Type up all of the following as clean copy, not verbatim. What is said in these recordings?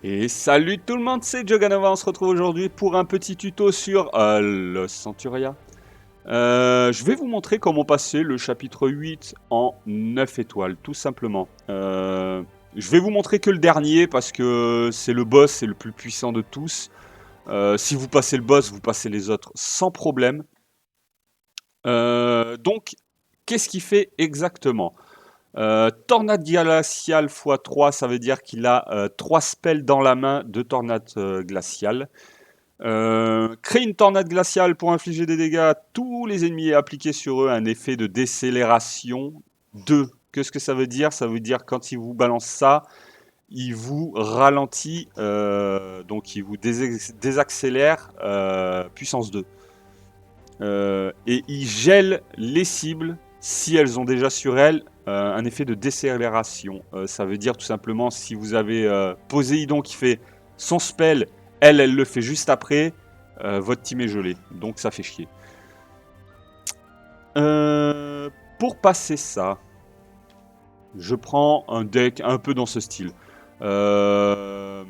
Et salut tout le monde, c'est Joganova, on se retrouve aujourd'hui pour un petit tuto sur le Centuria. Je vais vous montrer comment passer le chapitre 8 en 9 étoiles, tout simplement. Je vais vous montrer que le dernier parce que c'est le boss, c'est le plus puissant de tous. Si vous passez le boss, vous passez les autres sans problème. Donc, qu'est-ce qu'il fait exactement? Tornade glaciale x3, ça veut dire qu'il a 3 spells dans la main de tornade glaciale. Crée une tornade glaciale pour infliger des dégâts à tous les ennemis et appliquer sur eux un effet de décélération 2. Qu'est-ce que ça veut dire? Ça veut dire quand il vous balance ça, il vous ralentit, donc il vous désaccélère puissance 2. Et il gèle les cibles si elles ont déjà sur elles un effet de décélération. Ça veut dire tout simplement si vous avez Poséidon qui fait son spell, elle le fait juste après, votre team est gelé. Donc ça fait chier. Pour passer ça, je prends un deck un peu dans ce style. Euh,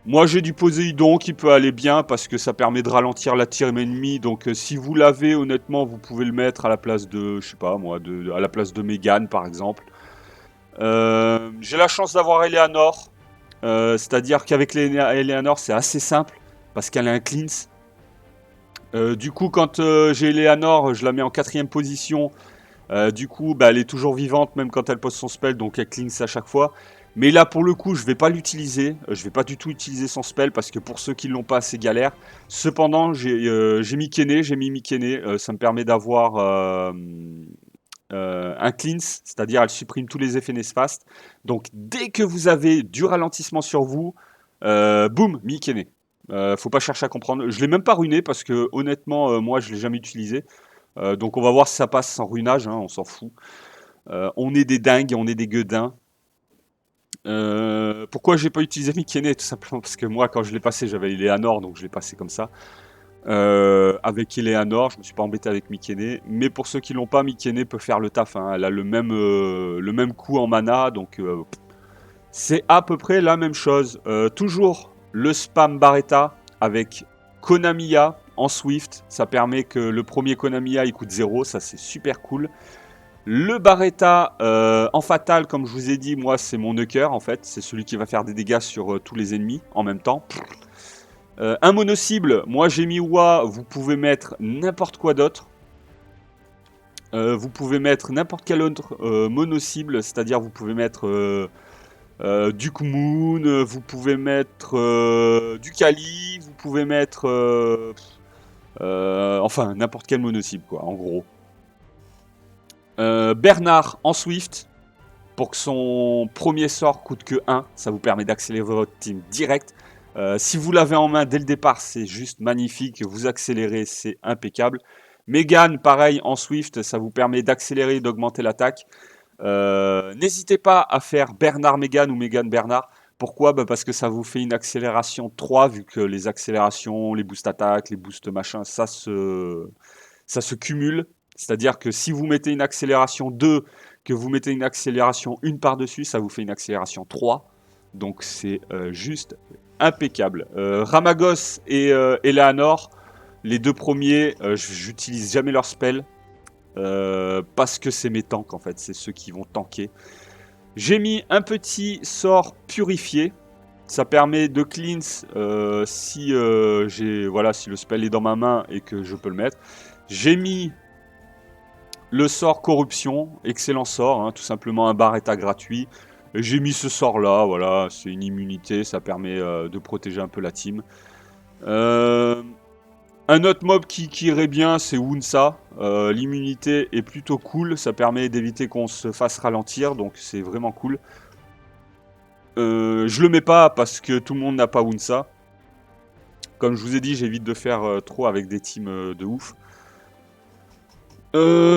Moi j'ai du Poséidon qui peut aller bien parce que ça permet de ralentir la tire ennemie. Donc si vous l'avez honnêtement, vous pouvez le mettre à la place de, je sais pas moi, à la place de Mégane par exemple. J'ai la chance d'avoir Eleanor. C'est-à-dire qu'avec Eleanor c'est assez simple parce qu'elle a un cleanse. Du coup quand j'ai Eleanor, je la mets en 4ème position. Du coup, bah, elle est toujours vivante même quand elle pose son spell, donc elle cleanse à chaque fois. Mais là, pour le coup, je vais pas l'utiliser. Je vais pas du tout utiliser son spell parce que pour ceux qui l'ont pas, c'est galère. Cependant, j'ai mis Mikene, j'ai mis Mikene. Ça me permet d'avoir un cleanse, c'est-à-dire elle supprime tous les effets néfastes. Donc dès que vous avez du ralentissement sur vous, boum, Mikene. Faut pas chercher à comprendre. Je l'ai même pas ruiné parce que honnêtement, moi, je l'ai jamais utilisé. Donc on va voir si ça passe sans ruinage, hein, on s'en fout. On est des dingues, on est des gueudins. Pourquoi j'ai pas utilisé Mikene? Tout simplement parce que moi, quand je l'ai passé, j'avais Eleanor, donc je l'ai passé comme ça. Avec Eleanor, je me suis pas embêté avec Mikene. Mais pour ceux qui l'ont pas, Mikene peut faire le taf, hein. Elle a le même coup en mana, donc c'est à peu près la même chose. Toujours le spam Barretta avec Konamiya en Swift. Ça permet que le premier Konamiya il coûte 0, ça c'est super cool. Le Barretta en fatal, comme je vous ai dit, moi c'est mon Nucker en fait. C'est celui qui va faire des dégâts sur tous les ennemis en même temps. Un mono-cible, moi j'ai mis Wa, vous pouvez mettre n'importe quoi d'autre. Vous pouvez mettre n'importe quel autre mono-cible, c'est-à-dire vous pouvez mettre Duke Moon, vous pouvez mettre du Kali, vous pouvez mettre enfin n'importe quel mono-cible quoi, en gros. Bernard en Swift, pour que son premier sort coûte que 1, ça vous permet d'accélérer votre team direct. Si vous l'avez en main dès le départ, c'est juste magnifique, vous accélérez, c'est impeccable. Megan, pareil, en Swift, ça vous permet d'accélérer et d'augmenter l'attaque. N'hésitez pas à faire Bernard Megan ou Megan Bernard. Pourquoi? Bah parce que ça vous fait une accélération 3, vu que les accélérations, les boosts attaques, les boosts machin, ça se cumule. C'est-à-dire que si vous mettez une accélération 2, que vous mettez une accélération 1 par-dessus, ça vous fait une accélération 3. Donc c'est juste impeccable. Ramagos et Eleanor, les deux premiers, j'utilise jamais leur spell. Parce que c'est mes tanks en fait, c'est ceux qui vont tanker. J'ai mis un petit sort purifié. Ça permet de cleanse si voilà, si le spell est dans ma main et que je peux le mettre. J'ai mis le sort corruption, excellent sort, hein, tout simplement un Barretta gratuit. J'ai mis ce sort là, voilà, c'est une immunité, ça permet de protéger un peu la team. Un autre mob qui irait bien, c'est Wunsa. L'immunité est plutôt cool, ça permet d'éviter qu'on se fasse ralentir, donc c'est vraiment cool. Je le mets pas parce que tout le monde n'a pas Wunsa. Comme je vous ai dit, j'évite de faire trop avec des teams de ouf.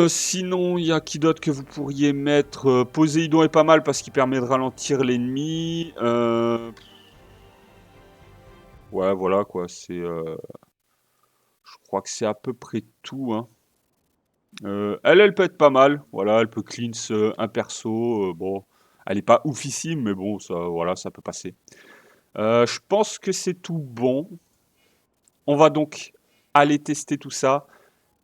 Sinon, il y a qui d'autre que vous pourriez mettre? Poséidon est pas mal parce qu'il permet de ralentir l'ennemi. Ouais, voilà quoi, je crois que c'est à peu près tout, hein. Elle peut être pas mal. Voilà, elle peut cleanse un perso. Bon, elle est pas oufissime, mais bon, ça, voilà, ça peut passer. Je pense que c'est tout bon. On va donc aller tester tout ça.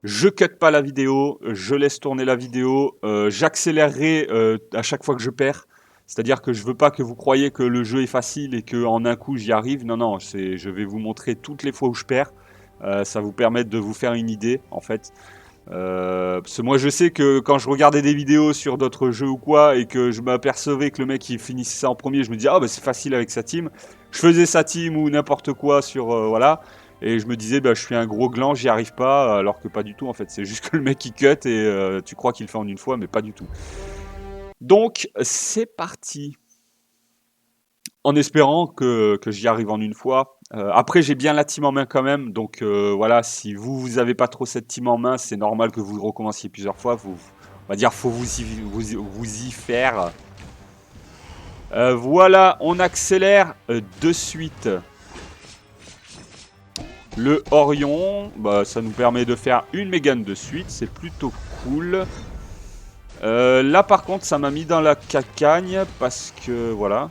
Je cut pas la vidéo, je laisse tourner la vidéo, j'accélérerai à chaque fois que je perds. C'est-à-dire que je veux pas que vous croyiez que le jeu est facile et qu'en un coup j'y arrive. Non, non, je vais vous montrer toutes les fois où je perds. Ça vous permet de vous faire une idée en fait. Parce que moi je sais que quand je regardais des vidéos sur d'autres jeux ou quoi et que je m'apercevais que le mec il finissait ça en premier, je me disais ah bah c'est facile avec sa team. Je faisais sa team ou n'importe quoi sur voilà et je me disais bah je suis un gros gland, j'y arrive pas alors que pas du tout en fait. C'est juste que le mec il cut et tu crois qu'il le fait en une fois mais pas du tout. Donc c'est parti. En espérant que j'y arrive en une fois. Après, j'ai bien la team en main quand même. Donc voilà, si vous avez pas trop cette team en main, c'est normal que vous recommenciez plusieurs fois. On va dire, faut vous y faire. Voilà, on accélère de suite. Le Orion, bah, ça nous permet de faire une Mégane de suite. C'est plutôt cool. Là, par contre, ça m'a mis dans la cacagne parce que voilà.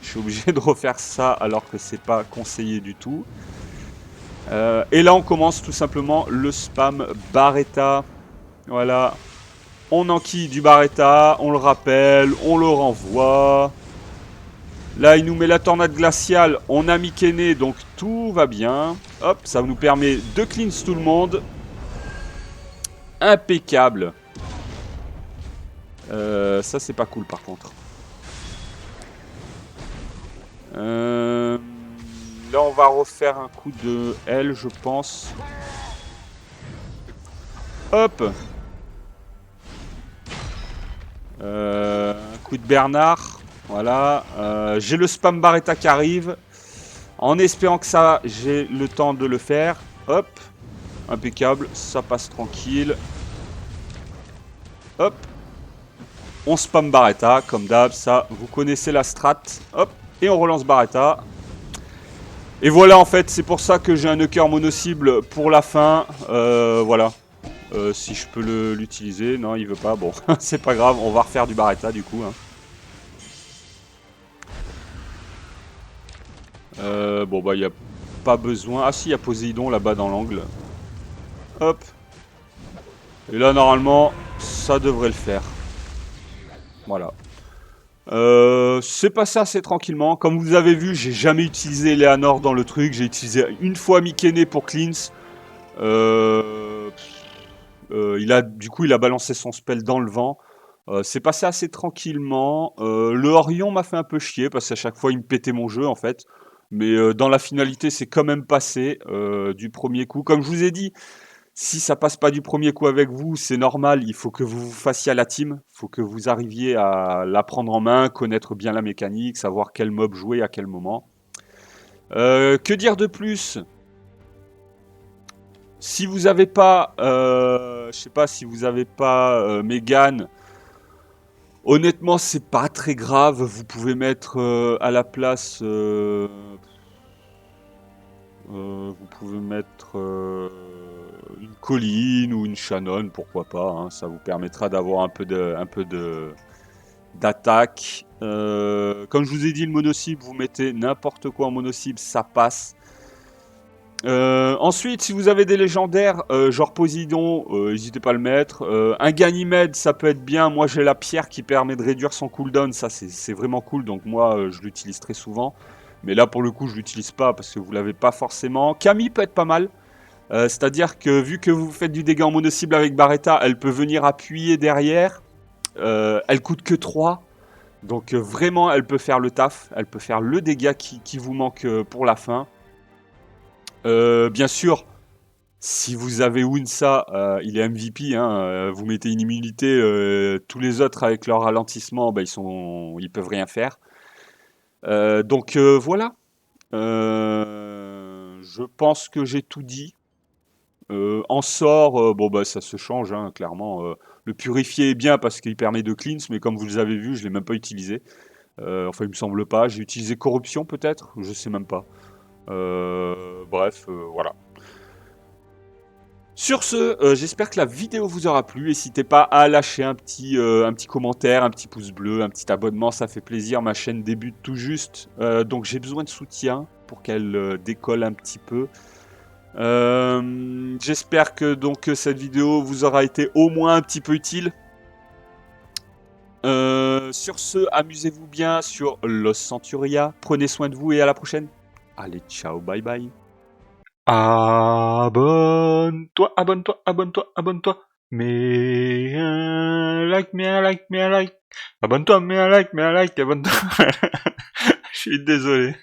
Je suis obligé de refaire ça alors que c'est pas conseillé du tout. Et là on commence tout simplement le spam Barretta. Voilà. On enquille du Barretta, on le rappelle, on le renvoie. Là il nous met la tornade glaciale, on a Mykenné donc tout va bien. Hop, ça nous permet de cleanse tout le monde. Impeccable. Ça c'est pas cool par contre. Là, on va refaire un coup de L, je pense. Hop. Un coup de Bernard. Voilà. J'ai le spam Barretta qui arrive. En espérant que ça, j'ai le temps de le faire. Hop. Impeccable. Ça passe tranquille. Hop. On spam Barretta, comme d'hab. Ça, vous connaissez la strat. Hop. Et on relance Barretta. Et voilà, en fait, c'est pour ça que j'ai un Nuker mono-cible pour la fin. Voilà. Si je peux l'utiliser. Non, il veut pas. Bon, c'est pas grave. On va refaire du Barretta, du coup. Hein. Bon, bah, il n'y a pas besoin. Ah, si, il y a Poséidon là-bas dans l'angle. Hop. Et là, normalement, ça devrait le faire. Voilà. C'est passé assez tranquillement. Comme vous avez vu, j'ai jamais utilisé Eleanor dans le truc. J'ai utilisé une fois Mykenné pour cleanse. Du coup, il a balancé son spell dans le vent. C'est passé assez tranquillement. Le Orion m'a fait un peu chier parce qu'à chaque fois, il me pétait mon jeu en fait. Mais dans la finalité, c'est quand même passé du premier coup. Comme je vous ai dit, si ça passe pas du premier coup avec vous, c'est normal. Il faut que vous vous fassiez à la team. Il faut que vous arriviez à la prendre en main, connaître bien la mécanique, savoir quel mob jouer à quel moment. Que dire de plus? Si vous n'avez pas, je sais pas, si vous n'avez pas Mégane, honnêtement, c'est pas très grave. Vous pouvez mettre à la place, vous pouvez mettre une Colline ou une Shannon, pourquoi pas. Hein, ça vous permettra d'avoir un peu d'attaque. Comme je vous ai dit, le mono-cible, vous mettez n'importe quoi en mono-cible, ça passe. Ensuite, si vous avez des légendaires, genre Poséidon, n'hésitez pas à le mettre. Un Ganymède, ça peut être bien. Moi, j'ai la pierre qui permet de réduire son cooldown. Ça, c'est vraiment cool. Donc moi, je l'utilise très souvent. Mais là, pour le coup, je l'utilise pas parce que vous l'avez pas forcément. Camille peut être pas mal. C'est-à-dire que vu que vous faites du dégât en mono-cible avec Barretta, elle peut venir appuyer derrière. Elle coûte que 3. Donc vraiment, elle peut faire le taf. Elle peut faire le dégât qui vous manque pour la fin. Bien sûr, si vous avez Winsa, il est MVP. Hein, vous mettez une immunité. Tous les autres avec leur ralentissement, bah, ils peuvent rien faire. Donc voilà. Je pense que j'ai tout dit. En sort, bon bah ça se change hein, clairement. Le purifié est bien parce qu'il permet de cleanse, mais comme vous les avez vu, je l'ai même pas utilisé. Enfin, il me semble pas. J'ai utilisé corruption peut-être, je sais même pas. Bref, voilà. Sur ce, j'espère que la vidéo vous aura plu. N'hésitez pas à lâcher un petit commentaire, un petit pouce bleu, un petit abonnement, ça fait plaisir. Ma chaîne débute tout juste, donc j'ai besoin de soutien pour qu'elle décolle un petit peu. J'espère que donc cette vidéo vous aura été au moins un petit peu utile. Sur ce, amusez-vous bien sur Los Centuria. Prenez soin de vous et à la prochaine. Allez, ciao, bye bye. Abonne-toi, abonne-toi, abonne-toi, abonne-toi. Mets un like, mets un like, mets un like. Abonne-toi, mets un like, abonne-toi. Je suis désolé.